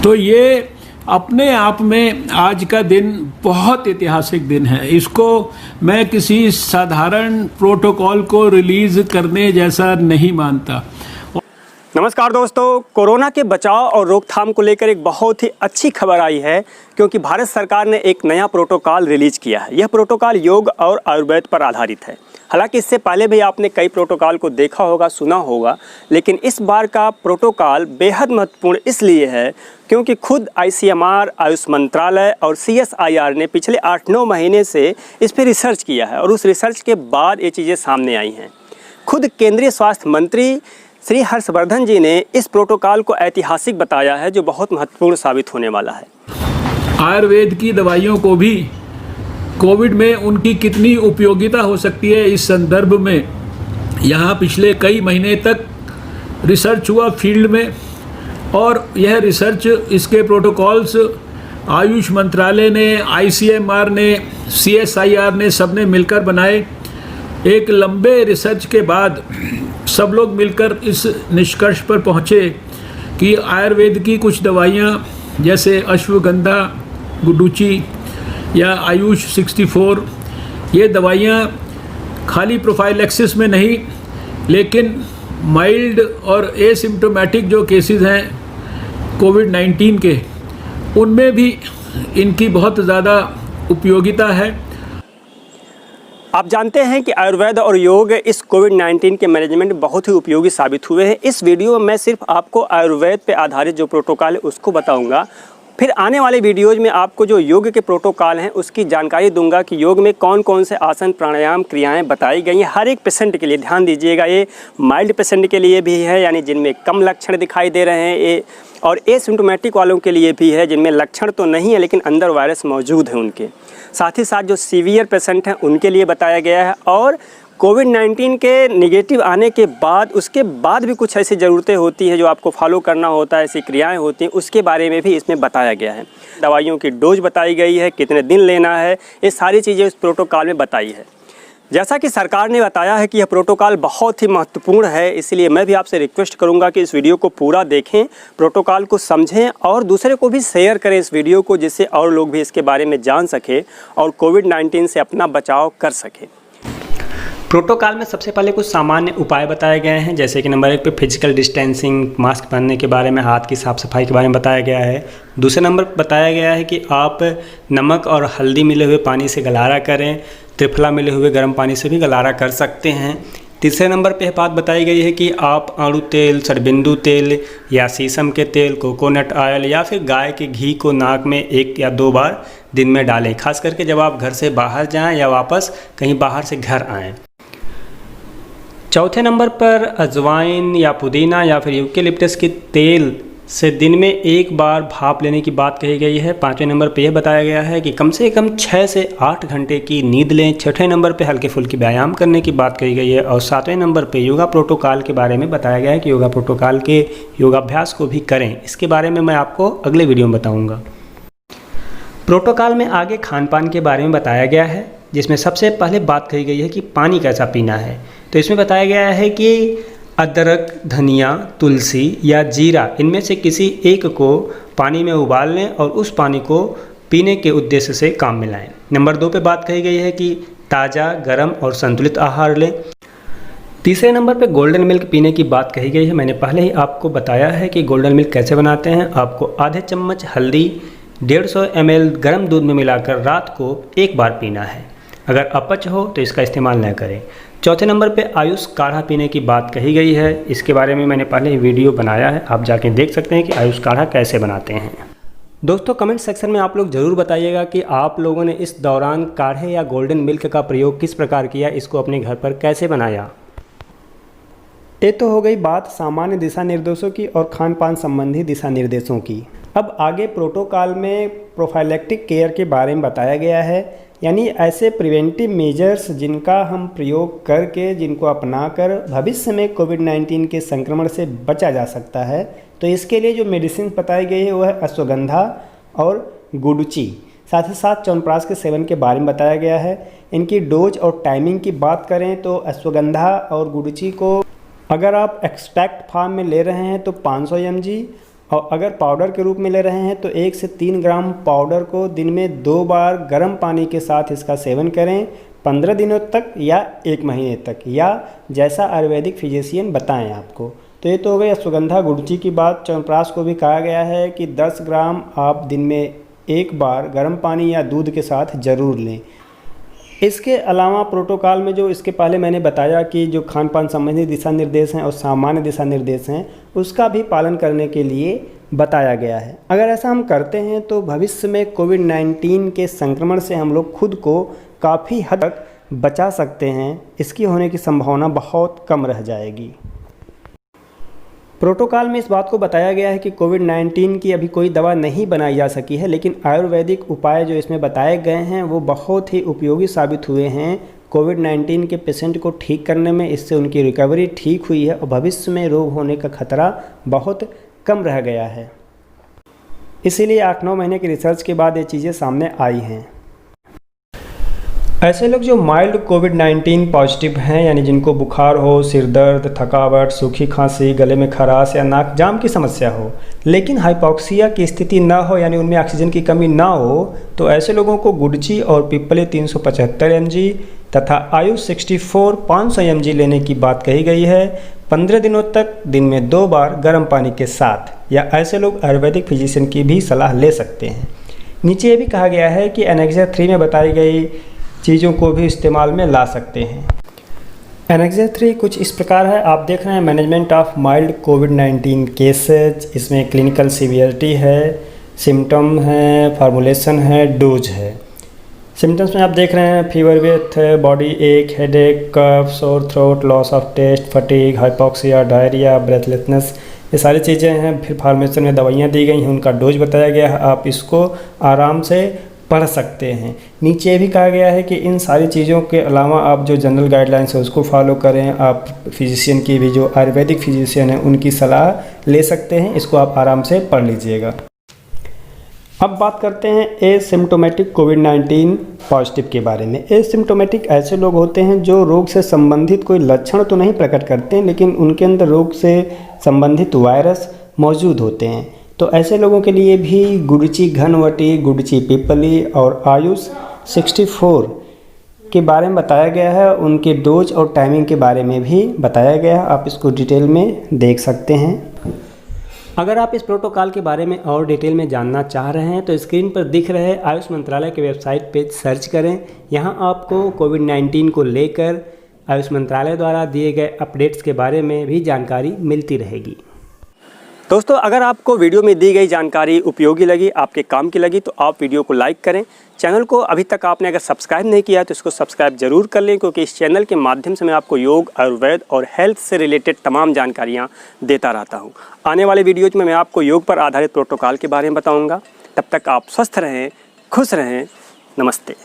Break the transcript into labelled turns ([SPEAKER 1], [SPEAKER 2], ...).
[SPEAKER 1] तो ये अपने आप में आज का दिन बहुत ऐतिहासिक दिन है। इसको मैं किसी साधारण प्रोटोकॉल को रिलीज करने जैसा नहीं मानता।
[SPEAKER 2] नमस्कार दोस्तों, कोरोना के बचाव और रोकथाम को लेकर एक बहुत ही अच्छी खबर आई है, क्योंकि भारत सरकार ने एक नया प्रोटोकॉल रिलीज किया है। यह प्रोटोकॉल योग और आयुर्वेद पर आधारित है। हालांकि इससे पहले भी आपने कई प्रोटोकॉल को देखा होगा, सुना होगा, लेकिन इस बार का प्रोटोकॉल बेहद महत्वपूर्ण इसलिए है क्योंकि खुद ICMR, आयुष मंत्रालय और CSIR ने पिछले 8-9 महीने से इस पर रिसर्च किया है और उस रिसर्च के बाद ये चीज़ें सामने आई हैं। खुद केंद्रीय स्वास्थ्य मंत्री श्री हर्षवर्धन जी ने इस प्रोटोकॉल को ऐतिहासिक बताया है, जो बहुत महत्वपूर्ण साबित होने वाला है।
[SPEAKER 1] आयुर्वेद की दवाइयों को भी कोविड में उनकी कितनी उपयोगिता हो सकती है, इस संदर्भ में यहाँ पिछले कई महीने तक रिसर्च हुआ फील्ड में, और यह रिसर्च, इसके प्रोटोकॉल्स आयुष मंत्रालय ने, ICMR ने, CSIR ने, सब ने मिलकर बनाए। एक लंबे रिसर्च के बाद सब लोग मिलकर इस निष्कर्ष पर पहुँचे कि आयुर्वेद की कुछ दवाइयाँ जैसे अश्वगंधा, गुडुचि या आयुष 64, ये दवाइयाँ खाली प्रोफाइलैक्सिस में नहीं, लेकिन माइल्ड और एसिम्प्टोमेटिक जो केसेस हैं कोविड-19 के, उनमें भी इनकी बहुत ज़्यादा उपयोगिता है।
[SPEAKER 2] आप जानते हैं कि आयुर्वेद और योग इस कोविड-19 के मैनेजमेंट में बहुत ही उपयोगी साबित हुए हैं। इस वीडियो में मैं सिर्फ आपको आयुर्वेद पे आधारित जो प्रोटोकॉल है उसको बताऊंगा। फिर आने वाले वीडियोज़ में आपको जो योग के प्रोटोकॉल हैं उसकी जानकारी दूंगा कि योग में कौन कौन से आसन, प्राणायाम, क्रियाएं बताई गई हैं हर एक पेशेंट के लिए। ध्यान दीजिएगा, ये माइल्ड पेशेंट के लिए भी है, यानी जिनमें कम लक्षण दिखाई दे रहे हैं, ये और एसिम्प्टोमेटिक वालों के लिए भी है, जिनमें लक्षण तो नहीं है लेकिन अंदर वायरस मौजूद है उनके। साथ ही साथ जो सीवियर पेशेंट हैं उनके लिए बताया गया है, और कोविड-19 के नेगेटिव आने के बाद उसके बाद भी कुछ ऐसी ज़रूरतें होती हैं जो आपको फॉलो करना होता है, ऐसी क्रियाएं होती हैं, उसके बारे में भी इसमें बताया गया है। दवाइयों की डोज बताई गई है, कितने दिन लेना है, ये सारी चीज़ें इस प्रोटोकॉल में बताई है। जैसा कि सरकार ने बताया है कि यह प्रोटोकॉल बहुत ही महत्वपूर्ण है, इसलिए मैं भी आपसे रिक्वेस्ट करूंगा कि इस वीडियो को पूरा देखें, प्रोटोकॉल को समझें और दूसरे को भी शेयर करें इस वीडियो को, जिससे और लोग भी इसके बारे में जान सकें और कोविड-19 से अपना बचाव कर सकें। प्रोटोकॉल में सबसे पहले कुछ सामान्य उपाय बताए गए हैं, जैसे कि नंबर 1 पे फिजिकल डिस्टेंसिंग, मास्क पहनने के बारे में, हाथ की साफ़ सफाई के बारे में बताया गया है। दूसरे नंबर पर बताया गया है कि आप नमक और हल्दी मिले हुए पानी से गलारा करें, त्रिफला मिले हुए गर्म पानी से भी गलारा कर सकते हैं। तीसरे नंबर पे बात बताई गई है कि आप आड़ू तेल, सरबिंदु तेल या शीशम के तेल, कोकोनट ऑयल या फिर गाय के घी को नाक में 1 या 2 बार दिन में डालें, खास करके जब आप घर से बाहर जाएं या वापस कहीं बाहर से घर आएँ। चौथे नंबर पर अजवाइन या पुदीना या फिर यूकेलिप्टस के तेल से दिन में 1 बार भाप लेने की बात कही गई है। 5वें नंबर पे यह बताया गया है कि कम से कम 6 से 8 घंटे की नींद लें। 6वें नंबर पे हल्के फुल्के व्यायाम करने की बात कही गई है। और 7वें नंबर पे योगा प्रोटोकॉल के बारे में बताया गया है कि योगा प्रोटोकॉल के योगाभ्यास को भी करें। इसके बारे में मैं आपको अगले वीडियो में बताऊँगा। प्रोटोकॉल में आगे खान पान के बारे में बताया गया है, जिसमें सबसे पहले बात कही गई है कि पानी कैसा पीना है। तो इसमें बताया गया है कि अदरक, धनिया, तुलसी या जीरा, इनमें से किसी एक को पानी में उबाल लें और उस पानी को पीने के उद्देश्य से काम में लाएं। नंबर 2 पे बात कही गई है कि ताज़ा, गर्म और संतुलित आहार लें। तीसरे नंबर पे गोल्डन मिल्क पीने की बात कही गई है। मैंने पहले ही आपको बताया है कि गोल्डन मिल्क कैसे बनाते हैं। आपको आधे चम्मच हल्दी 150 ml गर्म दूध में मिलाकर रात को 1 बार पीना है। अगर अपच हो तो इसका इस्तेमाल न करें। चौथे नंबर पे आयुष काढ़ा पीने की बात कही गई है। इसके बारे में मैंने पहले ही वीडियो बनाया है, आप जाके देख सकते हैं कि आयुष काढ़ा कैसे बनाते हैं। दोस्तों, कमेंट सेक्शन में आप लोग ज़रूर बताइएगा कि आप लोगों ने इस दौरान काढ़े या गोल्डन मिल्क का प्रयोग किस प्रकार किया, इसको अपने घर पर कैसे बनाया। ये तो हो गई बात सामान्य दिशा निर्देशों की और खान पान संबंधी दिशा निर्देशों की। अब आगे प्रोटोकॉल में प्रोफाइलैक्टिक केयर के बारे में बताया गया है, यानी ऐसे प्रिवेंटिव मेजर्स जिनका हम प्रयोग करके, जिनको अपनाकर भविष्य में कोविड-19 के संक्रमण से बचा जा सकता है। तो इसके लिए जो मेडिसिन बताई गई है वो है अश्वगंधा और गुडुचि। साथ ही साथ च्यवनप्राश के सेवन के बारे में बताया गया है। इनकी डोज और टाइमिंग की बात करें तो अश्वगंधा और गुडुचि को अगर आप एक्सट्रैक्ट फॉर्म में ले रहे हैं तो 500 mg और अगर पाउडर के रूप में ले रहे हैं तो 1 से 3 ग्राम पाउडर को दिन में 2 बार गर्म पानी के साथ इसका सेवन करें 15 दिनों तक या 1 महीने तक, या जैसा आयुर्वेदिक फिजिशियन बताएं आपको। तो ये तो हो गई अश्वगंधा गुड़ची की बात। च्यवनप्राश को भी कहा गया है कि 10 ग्राम आप दिन में 1 बार गर्म पानी या दूध के साथ ज़रूर लें। इसके अलावा प्रोटोकॉल में जो इसके पहले मैंने बताया कि जो खान पान संबंधी दिशा निर्देश हैं और सामान्य दिशा निर्देश हैं, उसका भी पालन करने के लिए बताया गया है। अगर ऐसा हम करते हैं तो भविष्य में कोविड-19 के संक्रमण से हम लोग खुद को काफ़ी हद तक बचा सकते हैं। इसकी होने की संभावना बहुत कम रह जाएगी। प्रोटोकॉल में इस बात को बताया गया है कि कोविड-19 की अभी कोई दवा नहीं बनाई जा सकी है, लेकिन आयुर्वेदिक उपाय जो इसमें बताए गए हैं वो बहुत ही उपयोगी साबित हुए हैं कोविड-19 के पेशेंट को ठीक करने में। इससे उनकी रिकवरी ठीक हुई है और भविष्य में रोग होने का खतरा बहुत कम रह गया है। इसीलिए 8-9 महीने की रिसर्च के बाद ये चीज़ें सामने आई हैं। ऐसे लोग जो माइल्ड कोविड-19 पॉजिटिव हैं, यानी जिनको बुखार हो, सिर दर्द, थकावट, सूखी खांसी, गले में खराश या नाक जाम की समस्या हो, लेकिन हाइपोक्सिया की स्थिति ना हो, यानी उनमें ऑक्सीजन की कमी ना हो, तो ऐसे लोगों को गुड़ची और पिपली 375 mg तथा आयुष 64 500 mg लेने की बात कही गई है 15 दिनों तक दिन में 2 बार गर्म पानी के साथ, या ऐसे लोग आयुर्वेदिक फिजिशियन की भी सलाह ले सकते हैं। नीचे ये भी कहा गया है कि एनेक्सिया 3 में बताई गई चीज़ों को भी इस्तेमाल में ला सकते हैं। एनेक्सिया 3 कुछ इस प्रकार है, आप देख रहे हैं मैनेजमेंट ऑफ माइल्ड कोविड-19 केसेज। इसमें क्लिनिकल सीवियरिटी है, सिम्टम है, फार्मूलेशन है, डोज है। सिम्टम्स में आप देख रहे हैं fever with body ache, headache, cough, sore throat, loss of taste, fatigue, hypoxia, diarrhoea, breathlessness, ये सारी चीज़ें हैं। फिर फार्मेशन में दवाइयाँ दी गई हैं, उनका डोज बताया गया है, आप इसको आराम से पढ़ सकते हैं। नीचे भी कहा गया है कि इन सारी चीज़ों के अलावा आप जो जनरल गाइडलाइंस है उसको फॉलो करें। आप फिजिशियन की भी, जो आयुर्वेदिक फिजिशियन है, उनकी सलाह ले सकते हैं। इसको आप आराम से पढ़ लीजिएगा। अब बात करते हैं एसिम्प्टोमेटिक कोविड-19 पॉजिटिव के बारे में। एसिम्प्टोमेटिक ऐसे लोग होते हैं जो रोग से संबंधित कोई लक्षण तो नहीं प्रकट करते हैं, लेकिन उनके अंदर रोग से संबंधित वायरस मौजूद होते हैं। तो ऐसे लोगों के लिए भी गुड़ची घनवटी, गुड़ची पिपली और आयुष 64 के बारे में बताया गया है। उनके डोज और टाइमिंग के बारे में भी बताया गया है, आप इसको डिटेल में देख सकते हैं। अगर आप इस प्रोटोकॉल के बारे में और डिटेल में जानना चाह रहे हैं तो स्क्रीन पर दिख रहे आयुष मंत्रालय के वेबसाइट पे सर्च करें। यहाँ आपको कोविड-19 को लेकर आयुष मंत्रालय द्वारा दिए गए अपडेट्स के बारे में भी जानकारी मिलती रहेगी। दोस्तों, अगर आपको वीडियो में दी गई जानकारी उपयोगी लगी, आपके काम की लगी, तो आप वीडियो को लाइक करें। चैनल को अभी तक आपने अगर सब्सक्राइब नहीं किया है तो इसको सब्सक्राइब जरूर कर लें, क्योंकि इस चैनल के माध्यम से मैं आपको योग, आयुर्वेद और हेल्थ से रिलेटेड तमाम जानकारियाँ देता रहता हूँ। आने वाले वीडियोज में मैं आपको योग पर आधारित प्रोटोकॉल के बारे में बताऊँगा। तब तक आप स्वस्थ रहें, खुश रहें। नमस्ते।